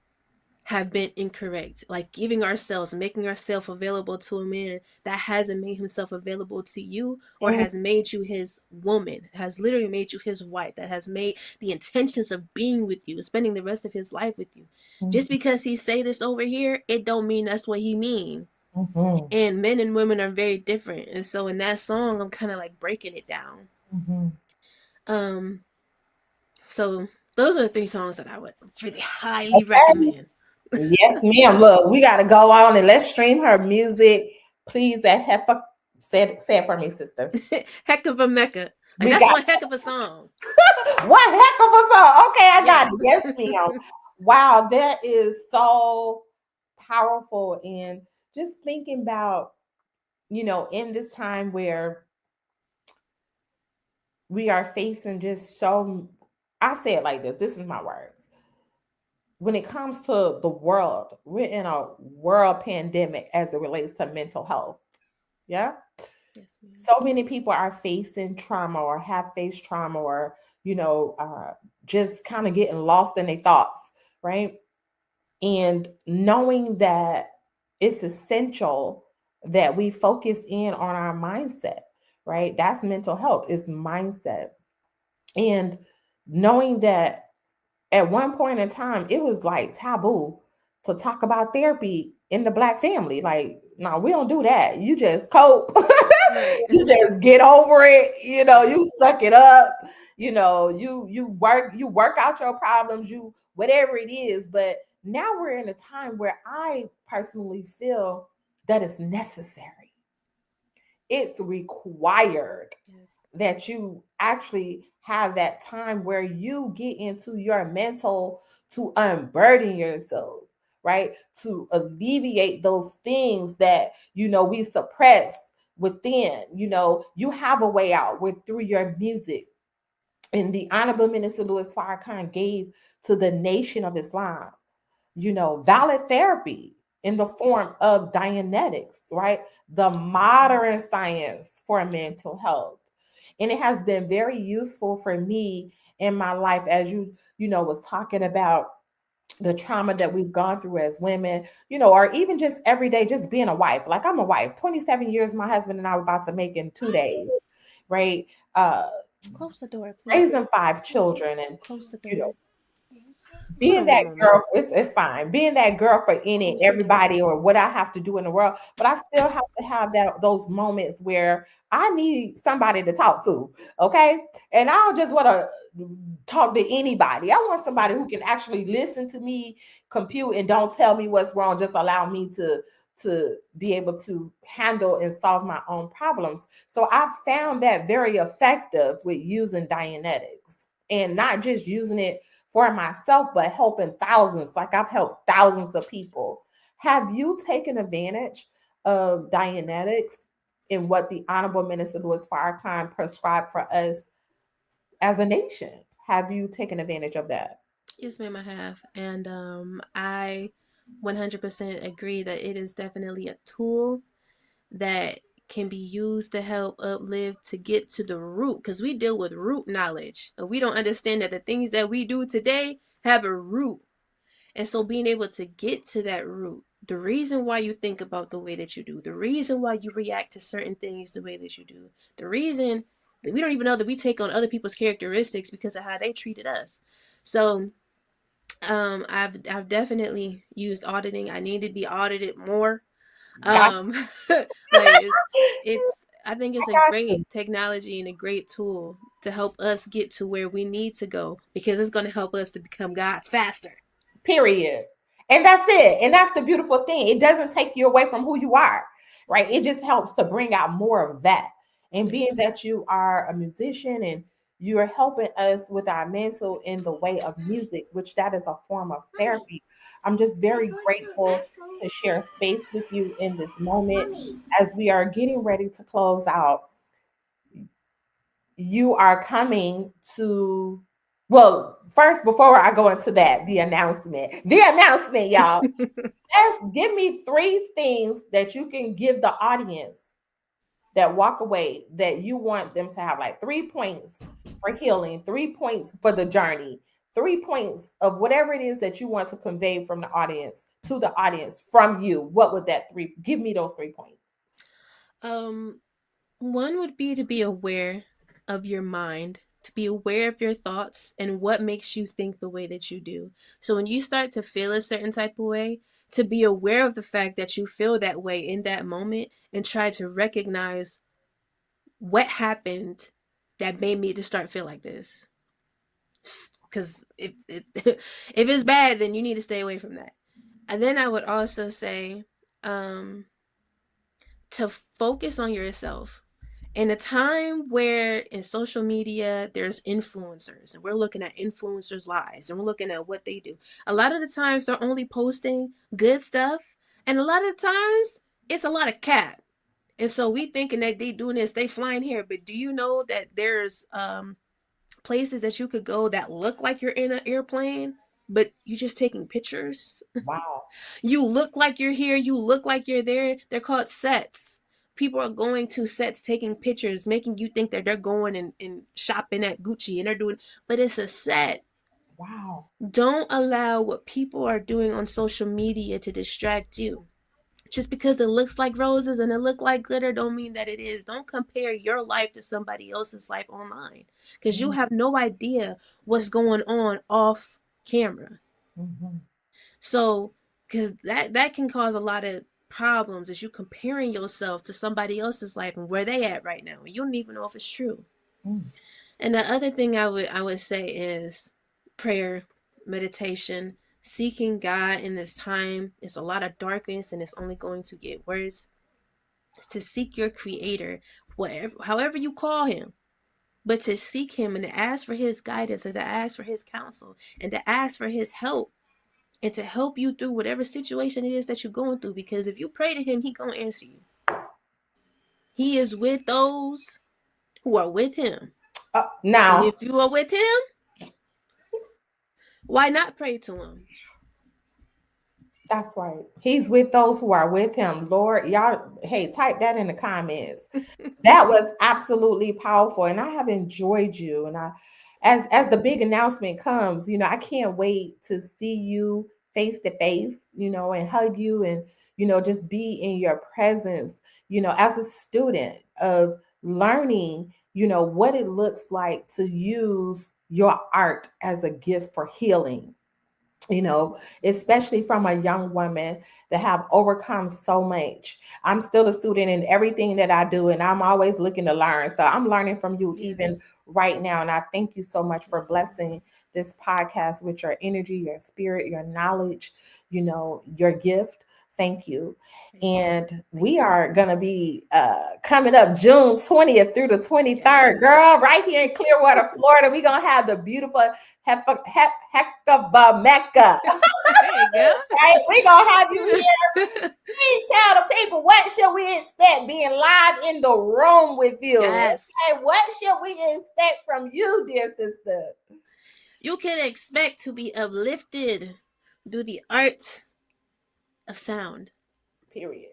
have been incorrect, like giving ourselves, making ourselves available to a man that hasn't made himself available to you, or Mm. has made you his woman, has literally made you his wife, that has made the intentions of being with you, spending the rest of his life with you. Just Mhm. because he say this over here, it don't mean that's what he mean. Mhm. And men and women are very different, and so in that song I'm kind of like breaking it down. Mhm. um so those are the three songs that I would really highly Okay. recommend. Yes, ma'am. Look, we got to go on and let's stream her music, please. That heifer, say it for me, sister. Heck of a Mecca, like We that's got one heck of a song. one heck of a song. Okay, I got Yes. it. Yes, ma'am. Wow, that is so powerful. And just thinking about, in this time where we are facing just so, I say it like this is my words. When it comes to the world, we're in a world pandemic as it relates to mental health. Yeah. Yes, ma'am. So many people are facing trauma or have faced trauma or, you know, uh, just kind of getting lost in their thoughts, right? And knowing that it's essential that we focus in on our mindset, right? That's mental health, is mindset. And knowing that at one point in time, it was like taboo to talk about therapy in the Black family. Like, no, we don't do that. You just cope. Right. You just get over it. Right. You suck it up. You work out your problems. You whatever it is. But now we're in a time where I personally feel that it's necessary. It's required Yes. that you actually have that time where you get into your mental to unburden yourself, right? To alleviate those things that we suppress within. You have a way out with through your music. And the Honorable Minister Louis Farrakhan gave to the Nation of Islam, valid therapy in the form of Dianetics, right? The modern science for mental health. And it has been very useful for me in my life as was talking about the trauma that we've gone through as women, or even just every day, just being a wife. Like I'm a wife, 27 years, my husband and I were about to make in 2 days, right? Uh, Close the door, please. Raising five children and, Close the you know, door. Hold being on one that moment. girl, it's fine. Being that girl for any Close the door. everybody or what I have to do in the world, but I still have to have those moments where I need somebody to talk to. Okay. And I don't just want to talk to anybody. I want somebody who can actually listen to me, compute, and don't tell me what's wrong. Just allow me to be able to handle and solve my own problems. So I found that very effective with using Dianetics and not just using it for myself, but helping thousands. Like I've helped thousands of people. Have you taken advantage of Dianetics in what the Honorable Minister Louis Farrakhan prescribed for us as a nation? Have you taken advantage of that? Yes, ma'am, I have. And I 100% agree that it is definitely a tool that can be used to help uplift, to get to the root, because we deal with root knowledge. And we don't understand that the things that we do today have a root. And so being able to get to that root, the reason why you think about the way that you do, the reason why you react to certain things the way that you do, the reason that we don't even know that we take on other people's characteristics because of how they treated us. So I've definitely used auditing. I need to be audited more. Got, Um like it's I think I it's a got you. great technology and a great tool. to help us get to where we need to go, because it's going to help us to become gods faster. Period. And that's it. And that's the beautiful thing. It doesn't take you away from who you are, right? It just helps to bring out more of that. And being Yes. that you are a musician and you're helping us with our mental in the way of music, which that is a form of therapy. I'm just very grateful to share space with you in this moment as we are getting ready to close out. You are coming to, well, first, before I go into that, the announcement, y'all. Give me three things that you can give the audience that walk away that you want them to have, like 3 points for healing, 3 points for the journey, 3 points of whatever it is that you want to convey from the audience to the audience from you. What would that three give me those 3 points? Um, One would be to be aware of your mind, to be aware of your thoughts and what makes you think the way that you do. So when you start to feel a certain type of way, to be aware of the fact that you feel that way in that moment and try to recognize what happened that made me to start feel like this. Because if it's bad, then you need to stay away from that. And then I would also say, um, to focus on yourself. In a time where in social media there's influencers and we're looking at influencers' lives and we're looking at what they do, a lot of the times they're only posting good stuff, and a lot of the times it's a lot of cap. And so we thinking that they doing this, they flying here, but do you know that there's places that you could go that look like you're in an airplane, but you're just taking pictures? Wow. You look like you're here, you look like you're there. They're called sets. People are going to sets, taking pictures, making you think that they're going and shopping at Gucci and they're doing, but it's a set. Wow. Don't allow what people are doing on social media to distract you. Just because it looks like roses and it look like glitter don't mean that it is. Don't compare your life to somebody else's life online, because you Mhm. have no idea what's going on off camera. Mhm. So, because that can cause a lot of problems, as you comparing yourself to somebody else's life and where they at right now, and you don't even know if it's true. Mhm. And the other thing I would say is prayer, meditation, seeking God in this time. It's a lot of darkness, and it's only going to get worse. It's to seek your Creator, whatever, however you call Him, but to seek Him and to ask for His guidance and to ask for His counsel and to ask for His help and to help you through whatever situation it is that you're going through. Because if you pray to Him, He gonna answer you. He is with those who are with Him. And Now, if you are with Him, why not pray to Him? that's right. He's with those who are with him. Lord, y'all, hey, type that in the comments. That was absolutely powerful, and I have enjoyed you. And as the big announcement comes, I can't wait to see you face to face, and hug you, and just be in your presence, as a student of learning, what it looks like to use your art as a gift for healing, especially from a young woman that have overcome so much. I'm still a student in everything that I do, and I'm always looking to learn. So I'm learning from you even Yes. right now. And I thank you so much for blessing this podcast with your energy, your spirit, your knowledge, your gift. Thank you. Thanks. And we Thank you. are going to be coming up June 20th through the Yes. 23rd, girl, right here in Clearwater, Florida. We're going to have the beautiful Hecava Mecca. There you go. Right? We're going to have you here. Please tell the people, what should we expect being live in the room with you? Yes. Okay, what should we expect from you, dear sister? You can expect to be uplifted through the art of sound. Period.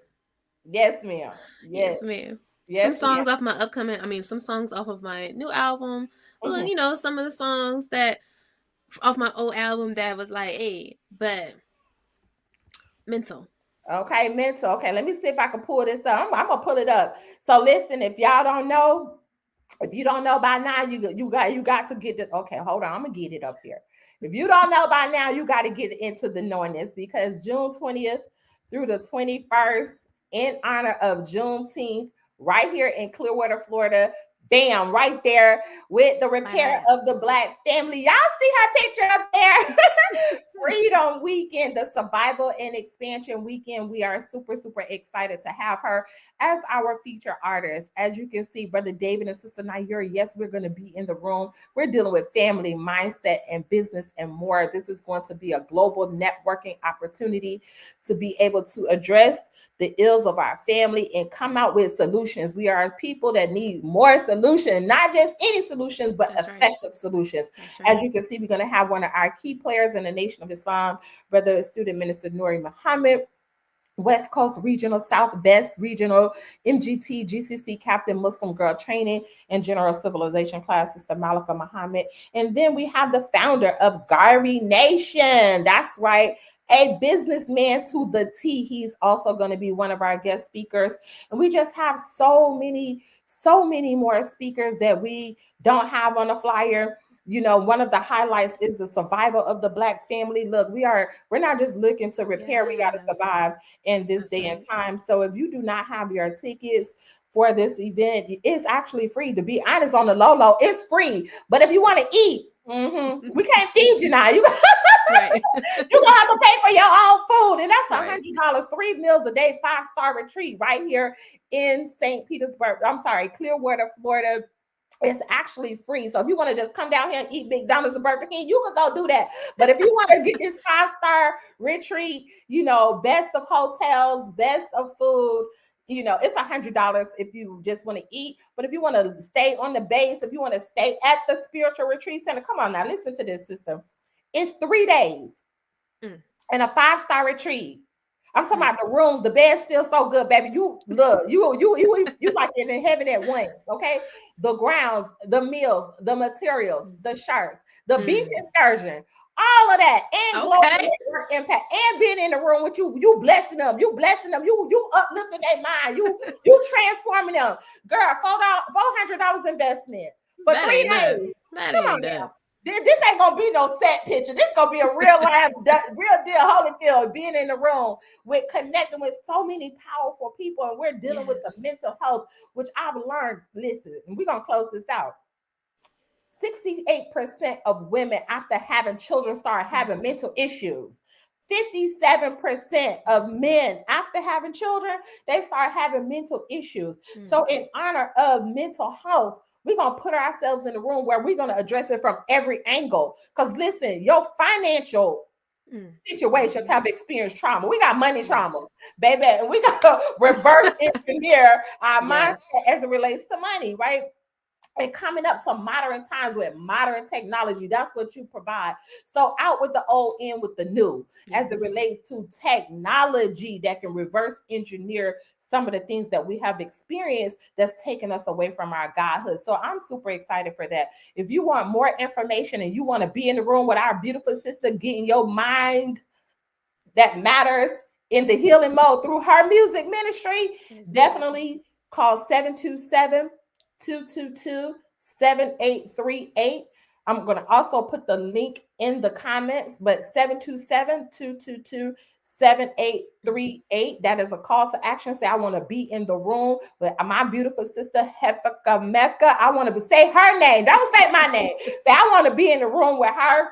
Yes, ma'am. Yes. Yes, ma'am. Some Yes, ma'am. songs off my upcoming, I mean, some songs off of my new album. Well, Mhm. some of the songs that off my old album that was like, hey, but mental. Okay, mental. Okay, let me see if I can pull this up. I'm gonna pull it up. So listen, if y'all don't know, if you don't know by now, you got to get it. Okay, hold on. I'm gonna get it up here. If you don't know by now, you got to get into the knowing this, because June 20th through the 21st, in honor of Juneteenth, right here in Clearwater, Florida. Bam, right there with the repair Right. of the Black family. Y'all see her picture up there? Freedom Weekend, the Survival and Expansion Weekend. We are super, super excited to have her as our feature artist. As you can see, Brother David and Sister Nayura, yes, we're going to be in the room. We're dealing with family, mindset, and business and more. This is going to be a global networking opportunity to be able to address the ills of our family and come out with solutions. We are people that need more solutions, not just any solutions, but That's right. effective solutions. That's As right. you can see, we're going to have one of our key players in the Nation of Islam, Brother Student Minister Nuri Muhammad. West Coast Regional, South Best Regional, MGT, GCC Captain Muslim Girl Training, and General Civilization class, Sister Malika Muhammad. And then we have the founder of Gari Nation. That's right. A businessman to the T. He's also going to be one of our guest speakers. And we just have so many more speakers that we don't have on the flyer. You know, one of the highlights is the survival of the Black family. Look, we're not just looking to repair, we got to Yes. survive in this That's day and right. time. So if you do not have your tickets for this event, it's actually free. To be honest, on the low low, it's free. But if you want to eat, we can't feed you now. You Right. you gonna have to pay for your own food, and that's Right. $100, 3 meals a day, 5-star retreat right here in St. Petersburg. I'm sorry, Clearwater, Florida. It's actually free. So if you want to just come down here and eat McDonald's and Burger King, you can go do that. But if you want to get this 5-star retreat, best of hotels, best of food, it's $100 if you just want to eat. But if you want to stay on the base, if you want to stay at the spiritual retreat center, come on now, listen to this system. It's 3 days Mm, and a 5-star retreat. I'm talking mm, about the rooms. The beds feel so good, baby. You look, you like in heaven at once. Okay, the grounds, the meals, the materials, mm, the shirts, the beach mm. excursion, all of that, and global Okay. network impact, and being in the room with you, blessing them, you uplifting their mind, you transforming them. Girl, $400 investment for That three ain't none. days. That Come ain't on now. none. This ain't gonna be no set picture. This gonna be a real life, real deal Holyfield being in the room with connecting with so many powerful people, and we're dealing with the Yes. mental health, which I've learned. Listen, and we're gonna close this out. 68% of women after having children start Mm, having mental issues. 57% of men after having children, they start having mental issues. mm, So, in honor of mental health, we're going to put ourselves in a room where we're going to address it from every angle. Because listen, your financial mm, situations mhm. have experienced trauma. We got money Yes. traumas, baby, and we got to reverse engineer our mindset Yes. as it relates to money, right? And coming up to modern times with modern technology. That's what you provide. So out with the old, in with the new, as it Yes. relates to technology that can reverse engineer some of the things that we have experienced that's taken us away from our godhood. So I'm super excited for that. If you want more information and you want to be in the room with our beautiful sister, getting your mind that matters in the healing mode through her music ministry, Amen. definitely call 727-222-7838. I'm going to also put the link in the comments, but 727-222-7838. That is a call to action. Say, I want to be in the room with my beautiful sister, Hecava Mecca. I want to say her name. Don't say my name. Say, I want to be in the room with her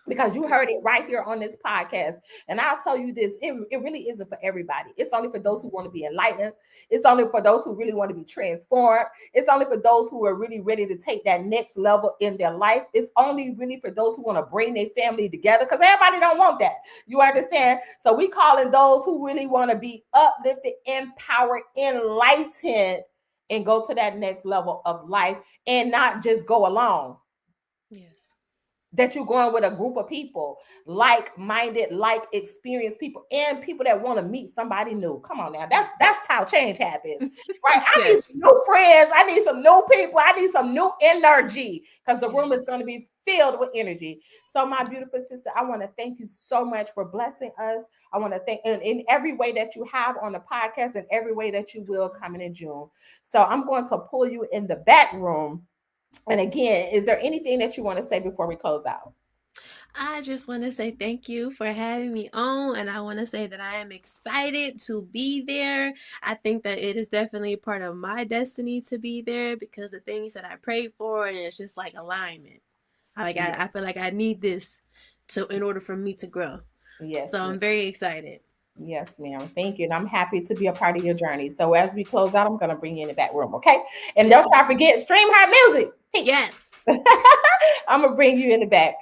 because you heard it right here on this podcast. And I'll tell you this, it really isn't for everybody. It's only for those who want to be enlightened. It's only for those who really want to be transformed. It's only for those who are really ready to take that next level in their life. It's only really for those who want to bring their family together, because everybody don't want that. You understand? So we calling those who really want to be uplifted, empowered, enlightened, and go to that next level of life and not just go along, Yes. that you're going with a group of people, like-minded, like experienced people, and people that want to meet somebody new. Come on now, that's how change happens, right? I need Yes. some new friends, I need some new people, I need some new energy, because the room is Yes. going to be filled with energy. So my beautiful sister, I want to thank you so much for blessing us. I want to thank in every way that you have on the podcast and every way that you will coming in June. So I'm going to pull you in the back room. And again, is there anything that you want to say before we close out? I just want to say thank you for having me on, and I want to say that I am excited to be there. I think that it is definitely part of my destiny to be there because the things that I prayed for, and it's just like alignment. Yes, I feel like I need this to in order for me to grow. yes, So ma'am. I'm very excited. Yes, ma'am. Thank you. And I'm happy to be a part of your journey. So as we close out, I'm going to bring you in the back room, okay? And don't try to forget, stream her music. Peace. Yes. I'm going to bring you in the back.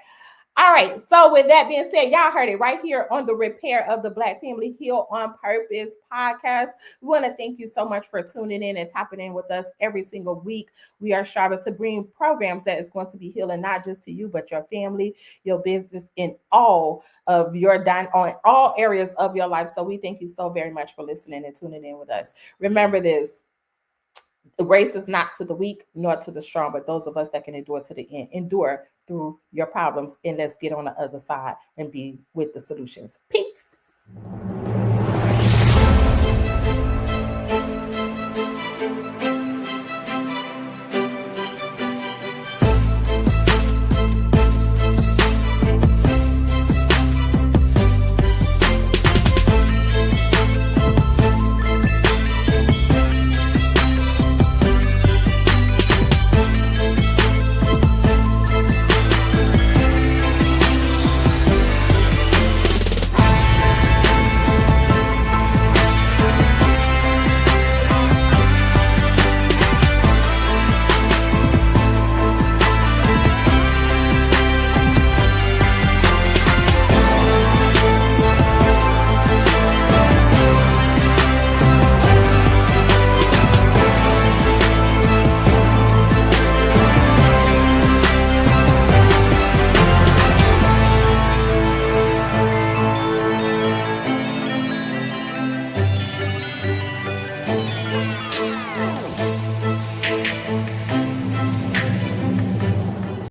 All right. So with that being said, y'all heard it right here on the Repair of the Black Family Heal on Purpose podcast. We want to thank you so much for tuning in and tapping in with us every single week. We are striving to bring programs that is going to be healing not just to you, but your family, your business, in all of your on all areas of your life. So we thank you so very much for listening and tuning in with us. Remember this. The race is not to the weak nor to the strong, but those of us that can endure to the end. Endure through your problems, and let's get on the other side and be with the solutions. Peace.